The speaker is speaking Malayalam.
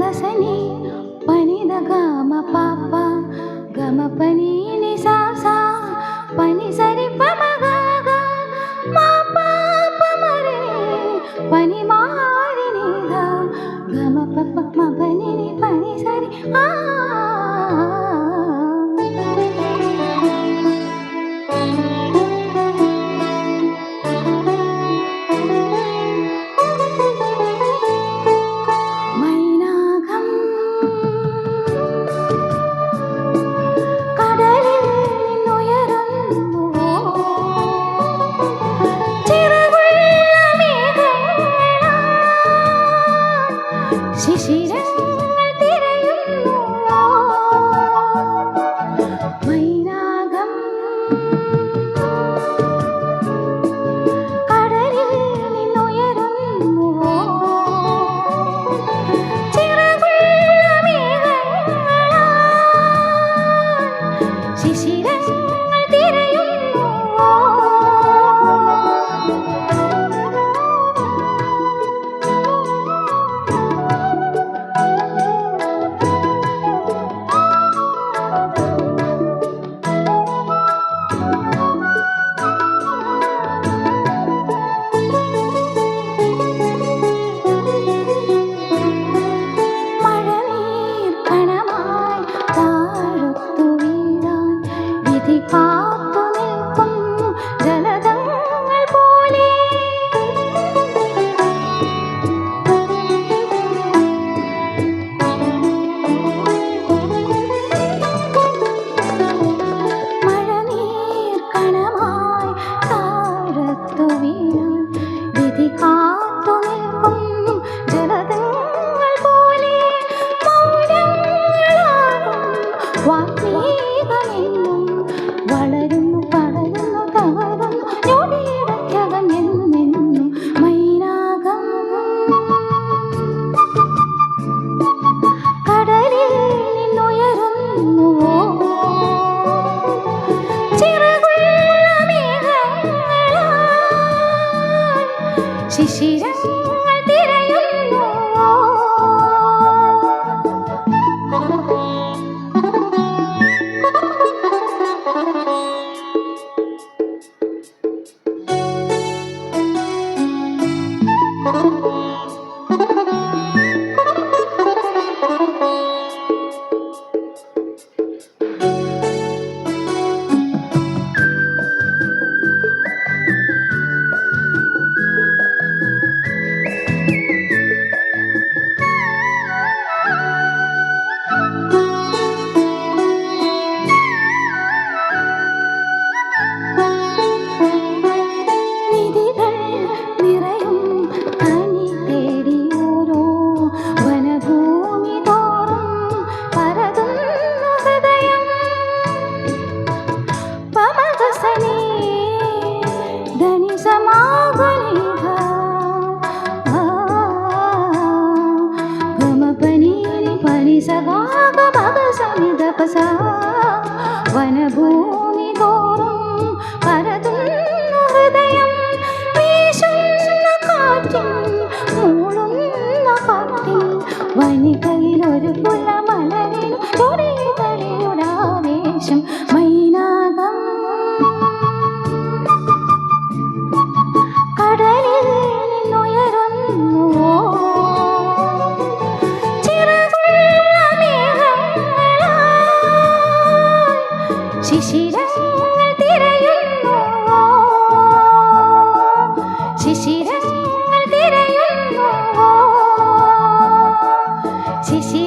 దసని పని ద గమ పాప గమ పని ని సా సా పని సరి పమ గ గ మా పాప మరే పని మారి ని ద గమ పప మ పని ని పని సరి ఆ ശിശിരങ്ങൾ തിരയുന്നു മൈനാകം കടലിൽ നിന്നുയരുന്നു ചിറകുള്ള മേഘങ്ങളാൽ ശിശിരങ്ങൾ തിരയുന്നു കാത്തു നിൽക്കുന്നു ജലതങ്ങൾ പോലെ മഴനീർ കണമായി താരത്തു വീഴാൻ വിധി കാത്തു നിൽക്കുന്നു ജലതങ്ങൾ പോലെ മൗനങ്ങളാകും വാത്മീകമെന്നും വളരുന്നു പടരുന്നു തകരുന്നു ഞൊടിയിടയ്ക്കകം എന്നെന്നും മൈനാകം കടലിൽ നിന്നുയരുന്നുവോ ചിറകുള്ള മേഘങ്ങളാൽ ശിശിരങ്ങൾ തിരയുന്നു നിധികൾ നിറയും കനി శిశిర